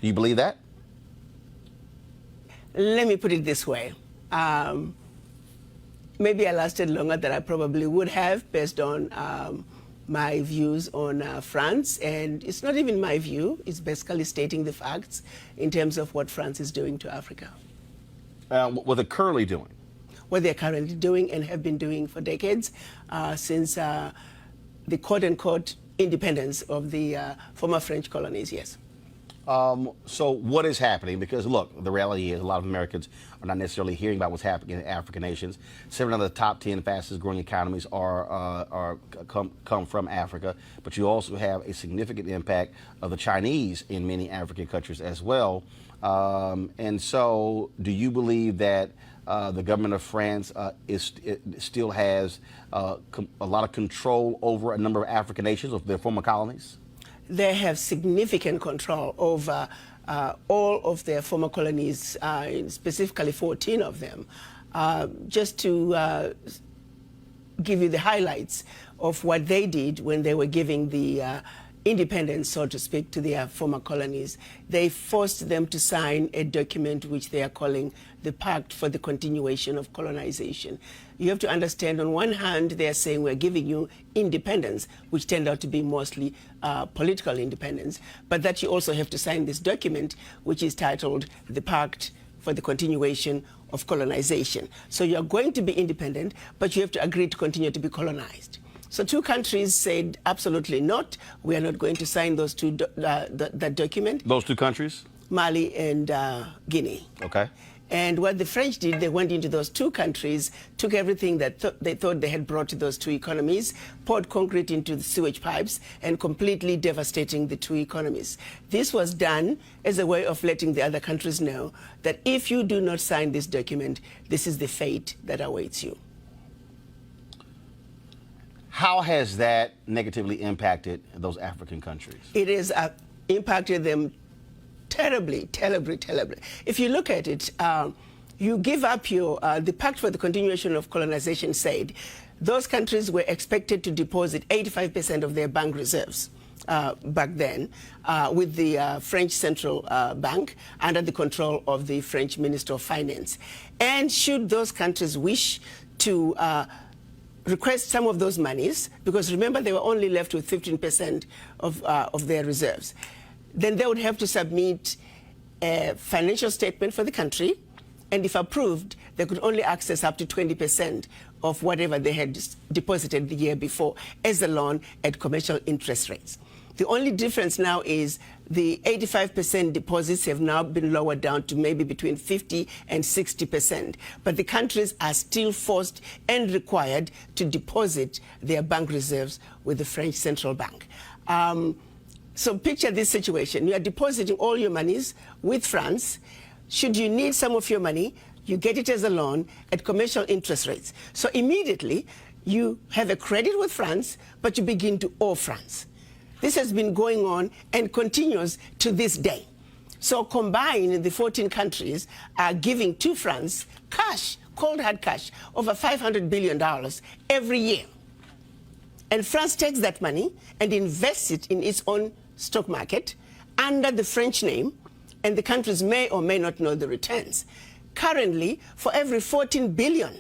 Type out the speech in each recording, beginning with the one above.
Do you believe that? Let me put it this way. Maybe I lasted longer than I probably would have based on my views on France. And it's not even my view. It's basically stating the facts in terms of what France is doing to Africa. What they're currently doing? What they're currently doing and have been doing for decades since the quote-unquote independence of the former French colonies, yes. So what is happening? Because look, the reality is a lot of Americans are not necessarily hearing about what's happening in African nations. 7 of the top 10 fastest growing economies come from Africa, but you also have a significant impact of the Chinese in many African countries as well. And so do you believe that the government of France still has a lot of control over a number of African nations, of their former colonies? They have significant control over all of their former colonies, specifically 14 of them. Just to give you the highlights of what they did when they were giving the independence, so to speak, to their former colonies, they forced them to sign a document which they are calling the Pact for the Continuation of Colonization. You have to understand, on one hand, they are saying we're giving you independence, which turned out to be mostly political independence, but that you also have to sign this document, which is titled the Pact for the Continuation of Colonization. So you're going to be independent, but you have to agree to continue to be colonized. So 2 countries said absolutely not. We are not going to sign those that document. Those 2 countries? Mali and Guinea. Okay. And what the French did, they went into those 2 countries, took everything that they thought they had brought to those 2 economies, poured concrete into the sewage pipes, and completely devastating the 2 economies. This was done as a way of letting the other countries know that if you do not sign this document, this is the fate that awaits you. How has that negatively impacted those African countries? It has impacted them terribly, terribly, terribly. If you look at it, you give up your, the Pact for the Continuation of Colonization said those countries were expected to deposit 85% of their bank reserves back then with the French Central Bank under the control of the French Minister of Finance. And should those countries wish to request some of those monies, because remember they were only left with 15% of their reserves, then they would have to submit a financial statement for the country, and if approved, they could only access up to 20% of whatever they had deposited the year before as a loan at commercial interest rates. The only difference now is the 85% deposits have now been lowered down to maybe between 50 and 60%. But the countries are still forced and required to deposit their bank reserves with the French Central Bank. So picture this situation. You are depositing all your monies with France. Should you need some of your money, you get it as a loan at commercial interest rates. So immediately you have a credit with France, but you begin to owe France. This has been going on and continues to this day. So combined, the 14 countries are giving to France cash, cold hard cash, over $500 billion every year. And France takes that money and invests it in its own stock market under the French name, and the countries may or may not know the returns. Currently, for every 14 billion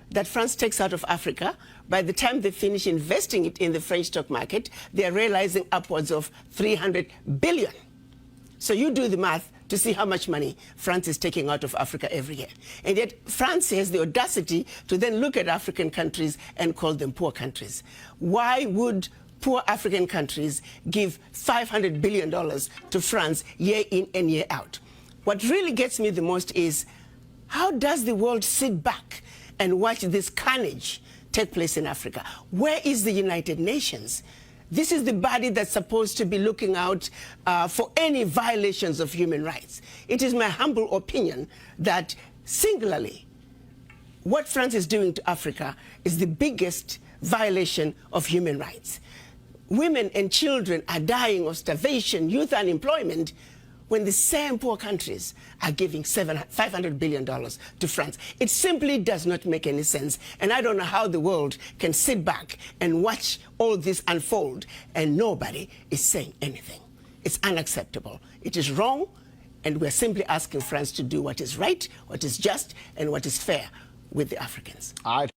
that France takes out of Africa, by the time they finish investing it in the French stock market, they are realizing upwards of 300 billion. So you do the math to see how much money France is taking out of Africa every year. And yet France has the audacity to then look at African countries and call them poor countries. Why would poor African countries give $500 billion to France year in and year out? What really gets me the most is, how does the world sit back and watch this carnage take place in Africa? Where is the United Nations? This is the body that's supposed to be looking out for any violations of human rights. It is my humble opinion that singularly, what France is doing to Africa is the biggest violation of human rights. Women and children are dying of starvation, youth unemployment, when the same poor countries are giving $500 billion to France. It simply does not make any sense. And I don't know how the world can sit back and watch all this unfold and nobody is saying anything. It's unacceptable. It is wrong, And we're simply asking France to do what is right, what is just, and what is fair with the Africans. All right.